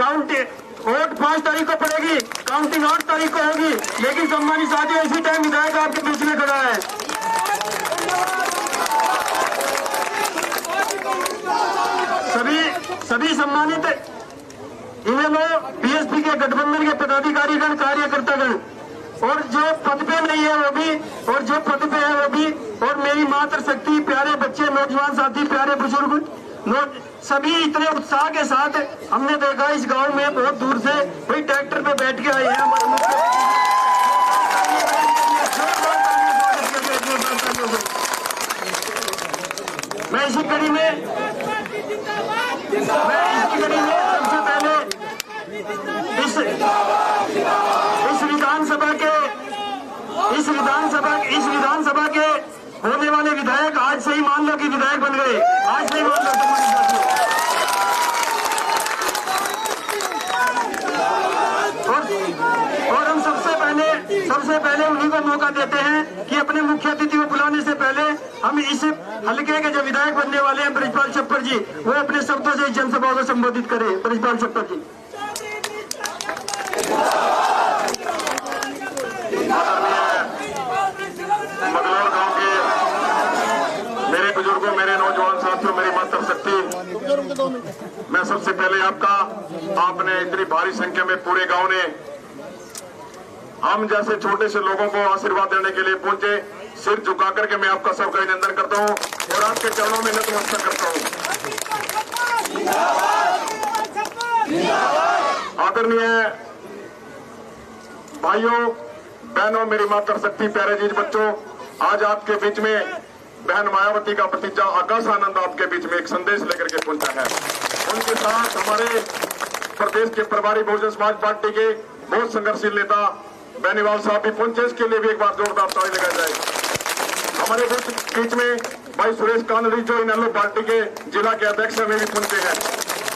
Counting vote 5 तारीख को पड़ेगी, काउंटिंग 8 तारीख को होगी। लेकिन सम्मानित साथियों, इसी टाइम विधायक आपके बीच में खड़ा है। सभी सम्मानित इन्हें बीएसपी के गठबंधन के पदाधिकारीगण, कार्यकर्तागण, और जो पद पे नहीं है वो भी, और जो पद पे है वो भी, और मेरी मातृशक्ति, प्यारे बच्चे, नौजवान साथी, प्यारे बुजुर्ग, सभी इतने उत्साह के साथ हमने देखा इस गांव में बहुत दूर से कोई ट्रैक्टर पे बैठ के आए हैं। मैं इसी कड़ी में सबसे पहले इस विधानसभा के होने वाले विधायक आज से ही मान लो कि विधायक बन गए, आज से ही मान लो। और हम सबसे पहले उन्हीं को मौका देते हैं कि अपने मुख्य अतिथि को बुलाने से पहले हम इस हल्के के जो विधायक बनने वाले हैं ब्रजपाल छप्पर जी, वो अपने शब्दों से इस जनसभा को संबोधित करें। ब्रजपाल छप्पर जी। मगलोर गांव के मेरे बुजुर्गों, मेरे नौजवान साथियों, मेरी मातृशक्ति, मैं सबसे पहले आपने इतनी भारी संख्या में पूरे गांव ने हम जैसे छोटे से लोगों को आशीर्वाद देने के लिए पहुंचे। सिर झुका करके मैं आपका सबका अभिनंदन करता हूं और आपके चरणों में नतमस्तक करता हूं। आदरणीय भाइयों, बहनों, मेरी मातृशक्ति, प्यारे जीज बच्चों, आज आपके बीच में बहन मायावती का भतीजा आकाश आनंद आपके बीच में एक संदेश लेकर के पहुंचा है। उनके साथ हमारे प्रदेश के प्रभारी बहुजन समाज पार्टी के बहुत संघर्षशील नेता बेनीवाल साहब भी पहुंचे। इसके लिए भी एक बार जोरदार ताली लगाई जाए। हमारे बीच में भाई सुरेश कानड़ी जो इनेलो पार्टी के जिला के अध्यक्ष में भी पहुंचे हैं।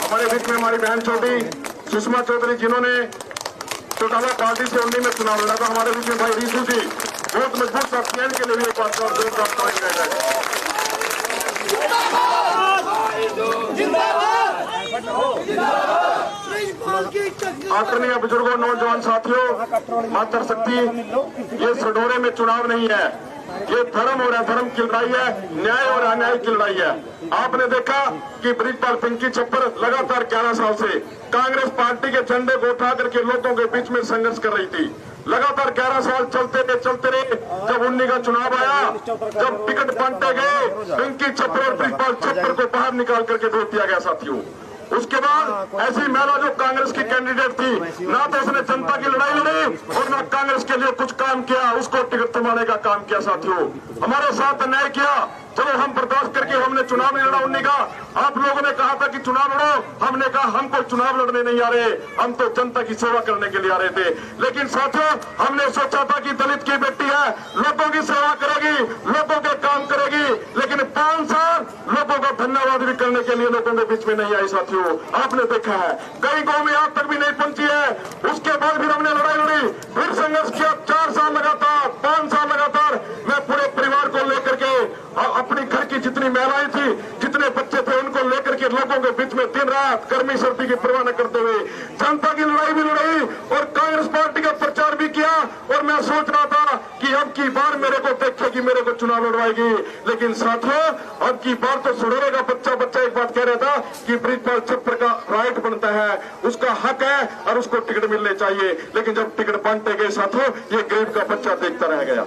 हमारे बीच में हमारी बहन छोटी सुषमा चौधरी, जिन्होंने चौटाला पार्टी से 19 में चुनाव लड़ा था। हमारे बीच में भाई रीतू जी, बहुत मजबूत शख्स हैं, इनके लिए भी एक बार जोरदार ताली लगाई जाए। आदरणीय बुजुर्गों, नौजवान साथियों, मातृशक्ति, ये सडोरे में चुनाव नहीं है, ये धर्म और अधर्म की लड़ाई है, न्याय और अन्याय की लड़ाई है। आपने देखा कि ब्रजपाल पिंकी छप्पर लगातार 11 साल से कांग्रेस पार्टी के झंडे को उठा करके लोगों के बीच में संघर्ष कर रही थी। लगातार 11 साल चलते रहे। जब 19 का चुनाव आया, जब टिकट बांटे गए, पिंकी छप्पर और ब्रजपाल छप्पर को बाहर निकाल करके वोट दिया गया साथियों। उसके बाद ऐसी महिला जो कांग्रेस की कैंडिडेट थी, ना तो उसने जनता की लड़ाई लड़ी और ना कांग्रेस के लिए कुछ काम किया, उसको टिकट थमाने का काम किया साथियों। हमारे साथ अन्याय किया, चलो हम बर्दाश्त करके हमने चुनाव नहीं लड़ा। 19 का आप लोगों ने कहा था कि चुनाव लड़ो, हमने कहा हम कोई चुनाव लड़ने नहीं आ रहे, हम तो जनता की सेवा करने के लिए आ रहे थे। लेकिन साथियों, हमने सोचा था कि दलित की बेटी है, लोगों की सेवा करेगी, लोगों के काम करेगी, लेकिन 5 साल लोगों का धन्यवाद भी करने के लिए लोगों के बीच में नहीं आई साथियों। आपने देखा है कई गांव में आज तक भी नहीं पहुंची है। उसके बाद फिर हमने लड़ाई लड़ी, फिर संघर्ष किया, 4 साल लगातार, 5 साल लगातार। मैं पूरे परिवार को लेकर के, अपनी घर की जितनी महिलाएं थी, जितने बच्चे थे, उनको लेकर के लोगों के बीच में दिन रात गर्मी सर्दी की परवाह न करते हुए जनता की लड़ाई भी लड़ी और कांग्रेस पार्टी का प्रचार भी किया। और मैं सोच रहा था कि अब की बार मेरे को देखेगी, मेरे को चुनाव लड़वाएगी। लेकिन साथियों, अब की बार तो सुधरेगा। बच्चा एक बात कह रहा था कि ब्रजपाल छप्पर का राइट बनता है, उसका हक है और उसको टिकट मिलने चाहिए। लेकिन जब टिकट बांटे गए साथियों, ये गरीब का बच्चा देखता रह गया।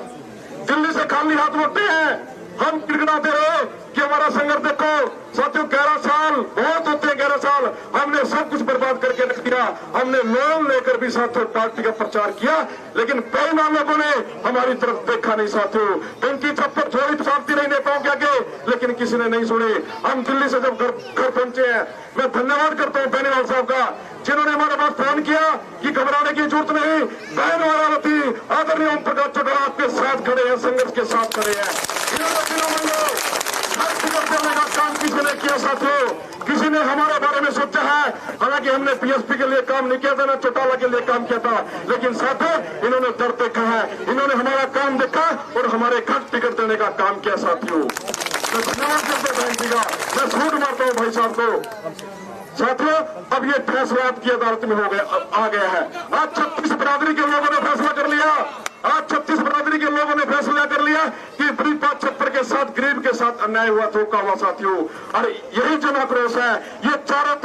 दिल्ली से खाली हाथ लौटे हैं, हम गिड़गिड़ाते रहे कि हमारा संघर्ष देखो साथियों। 11 साल बहुत होते हैं, 11 साल हमने सब कुछ बर्बाद करके रख दिया। हमने लोन लेकर भी साथियों पार्टी का प्रचार किया, लेकिन बेईमान लोगों ने हमारी तरफ देखा नहीं साथियों। पिंकी छप्पर थोड़ी साथी रही नेताओं के आगे, लेकिन किसी ने नहीं सुनी। हम दिल्ली से जब घर पहुंचे हैं, मैं धन्यवाद करता हूं बेनीवाल साहब का, जिन्होंने हमारे पास फोन किया कि घबराने की जरूरत नहीं, बहन मायावती, आदरणीय ओम प्रकाश चौटाला आपके साथ खड़े हैं, संघर्ष के साथ खड़े हैं। हर टिकट देने का काम किसी ने किया साथियों, किसी ने हमारे बारे में सोचा है। हालांकि हमने बीएसपी के लिए काम नहीं किया था, ना चौटाला के लिए काम किया था, लेकिन साथियों इन्होंने दर्द देखा है, इन्होंने हमारा काम देखा और हमारे घर टिकट देने का काम किया साथियों। मैं धन्यवाद करता हूं बहन जी का, मैं सूट मारता हूं भाई साहब को। साथियों, अब ये फैसला आपकी अदालत में हो गया, आ गया है। आज 36 बिरादरी के लोगों ने फैसला कर लिया, आज 36 बिरादरी के लोगों ने फैसला कर लिया कि ब्रिजपाल छप्पर के साथ, गरीब के साथ अन्याय हुआ, धोखा हुआ साथियों। और यही जन आक्रोश है, ये चारों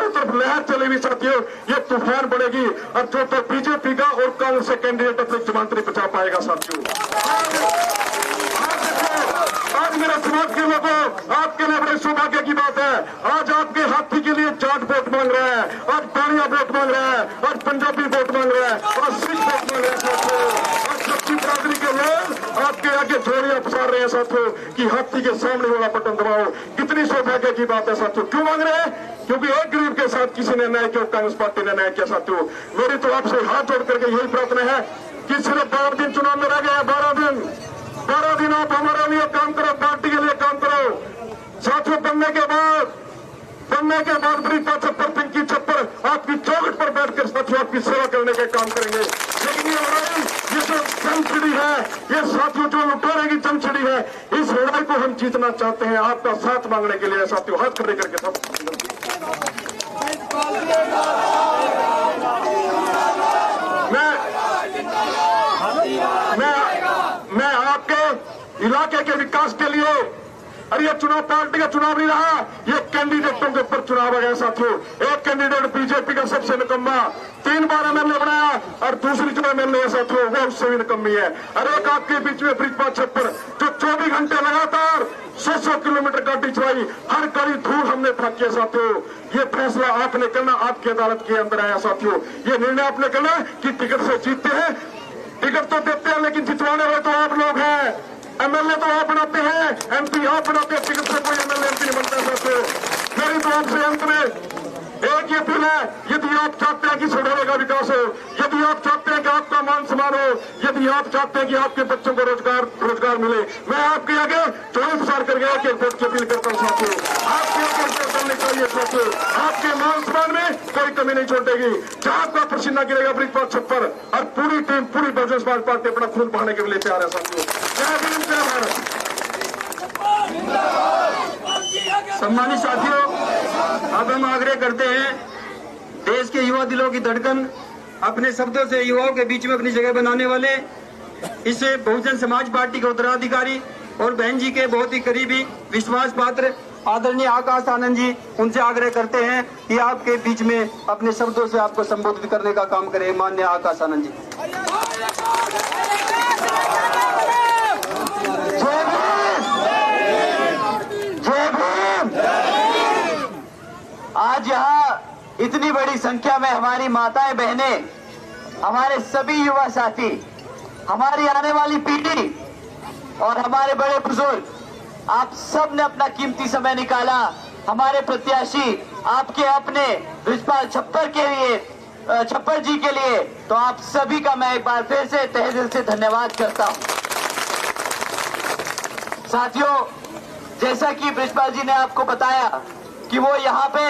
तरफ लहर चलेगी साथियों, ये तूफान बढ़ेगी। और जो तो बीजेपी का और कांग्रेस से कैंडिडेट अपने जमानत बचा पाएगा साथियों। आज मेरे समाज के लोगों, आपके लिए बड़े सौभाग्य की बात है, आज आपके हाथी के लिए जाट वोट मांग रहे हैं, आज बाणिया वोट मांग रहे हैं, आज पंजाबी वोट मांग रहे हैं, और सिख वोट मांग रहे हैं साथियों। आज सबकी बिरादरी के लोग आपके आगे जोड़ियां पसार रहे हैं साथियों कि हाथी के सामने वाला बटन दबाओ। कितनी सौभाग्य की बात है साथियों। क्यों मांग रहे हैं? क्योंकि एक गरीब के साथ किसी ने न्याय किया, कांग्रेस पार्टी ने न्याय किया साथियों। मेरी तो आपसे हाथ जोड़ करके यही प्रार्थना है कि सिर्फ 12 दिन चुनाव में रह गए, 12 दिन आप हमारे लिए काम करो, पार्टी के लिए काम करो साथियों। बनने के बाद ब्रिजपाल छप्पर, पिंकी छप्पर आपकी चौखट पर बैठकर साथियों आपकी सेवा करने के काम करेंगे। लेकिन ये लड़ाई, ये जो जंगछड़ी है, ये साथियों जो लुटेरे की जंगछड़ी है, इस लड़ाई को हम जीतना चाहते हैं। आपका साथ मांगने के लिए साथियों हाथ खड़े करके सब मैं आपके इलाके के विकास के लिए, अरे ये चुनाव पार्टी का चुनाव नहीं रहा, ये कैंडिडेटों के ऊपर चुनाव आ गया साथियों। एक कैंडिडेट बीजेपी का सबसे निकम्मा, 3 बार एमएलए बनाया, और दूसरी जो एमएलए है साथियों वो उससे भी निकम्मी है। अरे एक आपके बीच में ब्रिजपाल छप्पर जो 24 घंटे लगातार 100 किलोमीटर गाड़ी चलाई, हर कड़ी धूल हमने फेंकी है साथियों। ये फैसला आपने करना, आपकी अदालत के अंदर आया साथियों। ये निर्णय आपने करना कि टिकट से जीतते हैं, टिकट तो देते हैं लेकिन जितवाने वाले तो आप लोग हैं। एमएलए तो आप बनाते हैं, एमपी आप बनाते हैं, टिकट से कोई एमएलए एमपी नहीं बनता साथियों। मेरी तो आपसे अंत में एक ये अपील है, यदि आप चाहते हैं कि सड़ोरे का विकास हो, यदि आप चाहते हैं कि आपका मान सम्मान हो, यदि आप चाहते हैं कि आपके बच्चों को रोजगार मिले, मैं आपके आगे 24 साल कर गया कि वोट की अपील करता हूँ साथियों। आपके आगे वोट करने चाहिए साथियों, आपके मान सम्मान में कोई कमी नहीं छोड़ेगी। जहां आपका पसीना गिरेगा ब्रिजपाल छप्पर और पूरी टीम, पूरी बहुजन समाज पार्टी अपना खून बहाने के लिए तैयार है साथियों। जय भीम, जय भारत। सम्मानित साथियों, अब हम आग्रह करते हैं, देश के युवा दिलों की धड़कन, अपने शब्दों से युवाओं के बीच में अपनी जगह बनाने वाले इस बहुजन समाज पार्टी के उत्तराधिकारी और बहन जी के बहुत ही करीबी विश्वास पात्र आदरणीय आकाश आनंद जी, उनसे आग्रह करते हैं कि आपके बीच में अपने शब्दों से आपको संबोधित करने का काम करें। माननीय आकाश आनंद जी। आज यहाँ इतनी बड़ी संख्या में हमारी माताएं, बहनें, हमारे सभी युवा साथी, हमारी आने वाली पीढ़ी और हमारे बड़े बुजुर्ग, आप सब ने अपना कीमती समय निकाला हमारे प्रत्याशी, आपके अपने ब्रिजपाल छप्पर के लिए, छप्पर जी के लिए। तो आप सभी का मैं एक बार फिर से तहे दिल से धन्यवाद करता हूं। साथियों, जैसा कि ब्रिजपाल जी ने आपको बताया कि वो यहाँ पे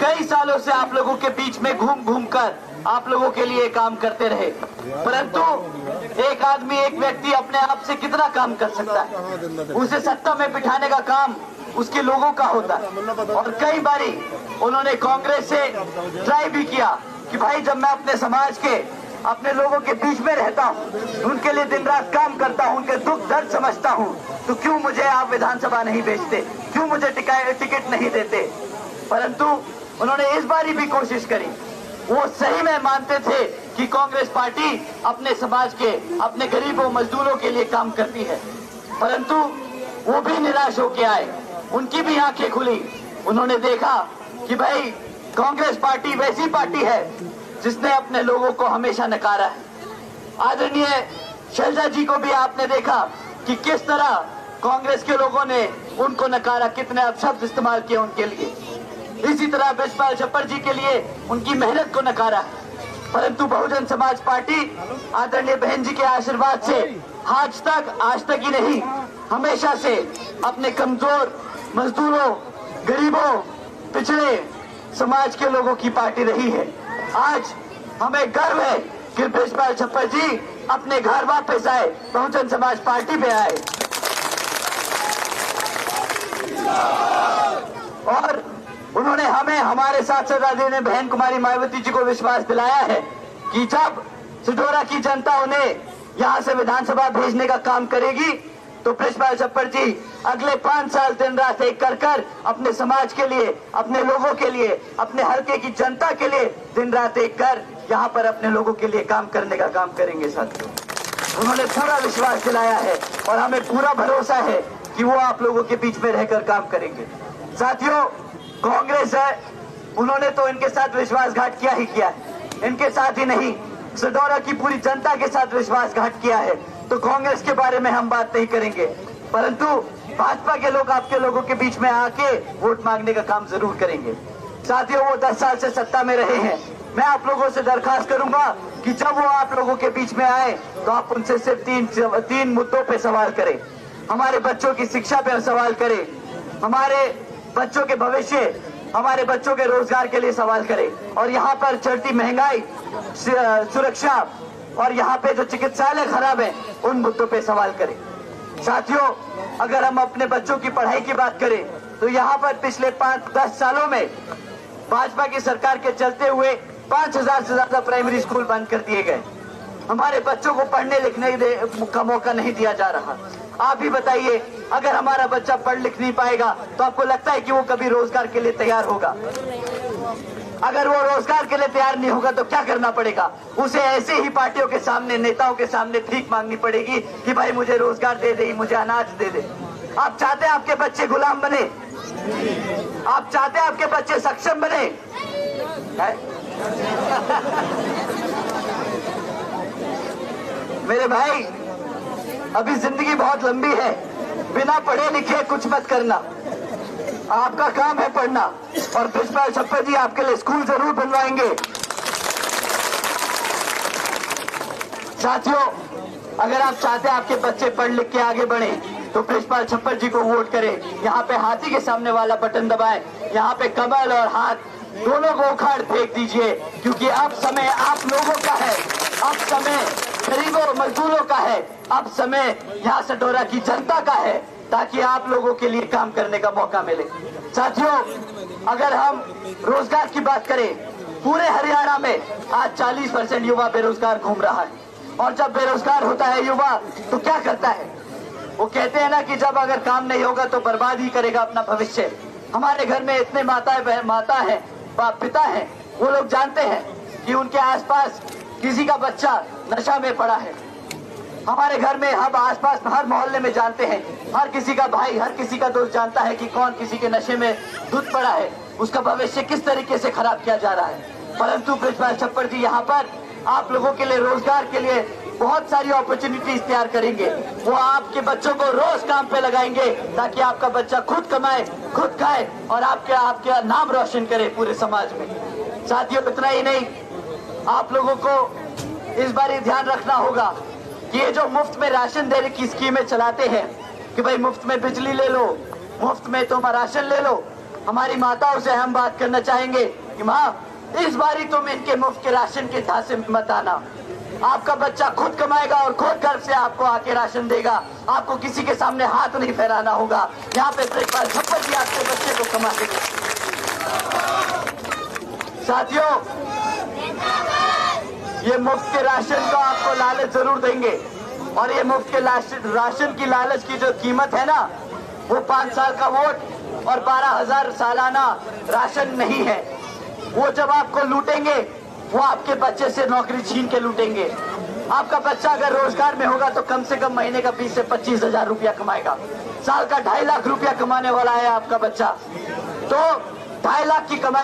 कई सालों से आप लोगों के बीच में घूम घूम कर आप लोगों के लिए काम करते रहे, परंतु एक आदमी, एक व्यक्ति अपने आप से कितना काम कर सकता है? उसे सत्ता में बिठाने का काम उसके लोगों का होता है। और कई बारी उन्होंने कांग्रेस से ट्राई भी किया कि भाई जब मैं अपने समाज के, अपने लोगों के बीच में रहता हूँ, उनके लिए दिन रात काम करता हूँ, उनके दुख दर्द समझता हूँ, तो क्यों मुझे आप विधानसभा नहीं भेजते, क्यों मुझे टिकट नहीं देते? परंतु उन्होंने इस बारी भी कोशिश करी। वो सही में मानते थे कि कांग्रेस पार्टी अपने समाज के, अपने गरीबों मजदूरों के लिए काम करती है, परंतु वो भी निराश होकर आए, उनकी भी आंखें खुली। उन्होंने देखा कि भाई कांग्रेस पार्टी वैसी पार्टी है जिसने अपने लोगों को हमेशा नकारा है। आदरणीय शैलजा जी को भी आपने देखा कि किस तरह कांग्रेस के लोगों ने उनको नकारा, कितने अपशब्द इस्तेमाल किए उनके लिए। इसी तरह ब्रिजपाल छप्पर जी के लिए उनकी मेहनत को नकारा, परंतु बहुजन समाज पार्टी आदरणीय बहन जी के आशीर्वाद से आज तक ही नहीं, हमेशा से अपने कमजोर मजदूरों, गरीबों, पिछड़े समाज के लोगों की पार्टी रही है। आज हमें गर्व है कि ब्रिजपाल छप्पर जी अपने घर वापस आए, बहुजन समाज पार्टी पे आए। और उन्होंने हमें, हमारे सांसद ने बहन कुमारी मायावती जी को विश्वास दिलाया है कि जब सिढौरा की जनता उन्हें यहां से विधानसभा भेजने का काम करेगी तो बृजपाल छप्पर जी अगले 5 साल दिन रात एक कर अपने समाज के लिए, अपने लोगों के लिए, अपने हल्के की जनता के लिए दिन रात एक कर यहाँ पर अपने लोगों के लिए काम करने का काम करेंगे। साथियों, उन्होंने पूरा विश्वास दिलाया है और हमें पूरा भरोसा है कि वो आप लोगों के बीच में रहकर काम करेंगे। साथियों, कांग्रेस है, उन्होंने तो इनके साथ विश्वासघात किया ही किया है। इनके साथ ही नहीं, सिढौरा की पूरी जनता के साथ विश्वासघात किया है। तो कांग्रेस के बारे में हम बात नहीं करेंगे, परंतु भाजपा के लोग आपके लोगों के बीच में आके वोट मांगने का काम जरूर करेंगे। साथियों, वो 10 साल से सत्ता में रहे हैं। मैं आप लोगों से दरखास्त करूंगा कि जब वो आप लोगों के बीच में आए तो आप उनसे सिर्फ तीन मुद्दों पे सवाल करें। हमारे बच्चों की शिक्षा पे सवाल करें, हमारे बच्चों के भविष्य, हमारे बच्चों के रोजगार के लिए सवाल करें, और यहाँ पर चढ़ती महंगाई, सुरक्षा और यहाँ पे जो चिकित्सालय खराब है उन मुद्दों पे सवाल करें। साथियों, अगर हम अपने बच्चों की पढ़ाई की बात करें तो यहाँ पर पिछले 5-10 सालों में भाजपा की सरकार के चलते हुए 5000 से ज्यादा प्राइमरी स्कूल बंद कर दिए गए। हमारे बच्चों को पढ़ने लिखने का मौका नहीं दिया जा रहा। आप ही बताइए, अगर हमारा बच्चा पढ़ लिख नहीं पाएगा तो आपको लगता है कि वो कभी रोजगार के लिए तैयार होगा? अगर वो रोजगार के लिए तैयार नहीं होगा तो क्या करना पड़ेगा? उसे ऐसे ही पार्टियों के सामने, नेताओं के सामने भीख मांगनी पड़ेगी कि भाई मुझे रोजगार दे दे, मुझे अनाज दे दे। आप चाहते हैं आपके बच्चे गुलाम बने? आप चाहते हैं आपके बच्चे सक्षम बने? मेरे भाई, अभी जिंदगी बहुत लंबी है, बिना पढ़े लिखे कुछ मत करना। आपका काम है पढ़ना, और बृजपाल छप्पर जी आपके लिए स्कूल जरूर बनवाएंगे। साथियों, अगर आप चाहते हैं आपके बच्चे पढ़ लिख के आगे बढ़े तो बृजपाल छप्पर जी को वोट करें। यहाँ पे हाथी के सामने वाला बटन दबाएं, यहाँ पे कमल और हाथ दोनों को उखाड़ फेंक दीजिए, क्योंकि अब समय आप लोगों का है, अब समय गरीबों मजदूरों का है, अब समय यहाँ सिढौरा की जनता का है, ताकि आप लोगों के लिए काम करने का मौका मिले। साथियों, अगर हम रोजगार की बात करें, पूरे हरियाणा में आज 40% युवा बेरोजगार घूम रहा है, और जब बेरोजगार होता है युवा तो क्या करता है? वो कहते हैं ना कि जब अगर काम नहीं होगा तो बर्बाद ही करेगा अपना भविष्य। हमारे घर में इतने माता है, पिता हैं, वो लोग जानते हैं कि उनके आसपास किसी का बच्चा नशा में पड़ा है। हमारे घर में हम आसपास हर मोहल्ले में जानते हैं, हर किसी का भाई, हर किसी का दोस्त जानता है कि कौन किसी के नशे में धुत पड़ा है, उसका भविष्य किस तरीके से खराब किया जा रहा है। परंतु बृजपाल छप्पर जी यहाँ पर आप लोगों के लिए, रोजगार के लिए बहुत सारी अपॉर्चुनिटीज तैयार करेंगे। वो आपके बच्चों को रोज काम पे लगाएंगे ताकि आपका बच्चा खुद कमाए, खुद खाए और आपके नाम रोशन करे पूरे समाज में। साथियों, इतना ही नहीं, आप लोगों को इस बार ध्यान रखना होगा कि ये जो मुफ्त में राशन देने की स्कीमें चलाते हैं कि भाई मुफ्त में बिजली ले लो, मुफ्त में तुम राशन ले लो, हमारी माताओं से हम बात करना चाहेंगे कि माँ, इस बारी तुम इनके मुफ्त के राशन के धांसे में मत आना। आपका बच्चा खुद कमाएगा और खुद घर से आपको आके राशन देगा, आपको किसी के सामने हाथ नहीं फैलाना होगा। यहाँ पे बृजपाल छप्पर जी आपके बच्चे को कमा के देंगे। साथियों, ये मुफ्त के राशन का आपको लालच जरूर देंगे, और ये मुफ्त के राशन की लालच की जो कीमत है ना, वो 5 साल का वोट और 12,000 सालाना राशन नहीं है। वो जब आपको लूटेंगे, वो आपके बच्चे से नौकरी छीन के लूटेंगे। आपका बच्चा अगर रोजगार में होगा तो कम से कम महीने का 20 से 25,000 रुपया कमाएगा। साल का 2.5 लाख रुपया कमाने वाला है आपका बच्चा, तो 2.5 लाख की कमाई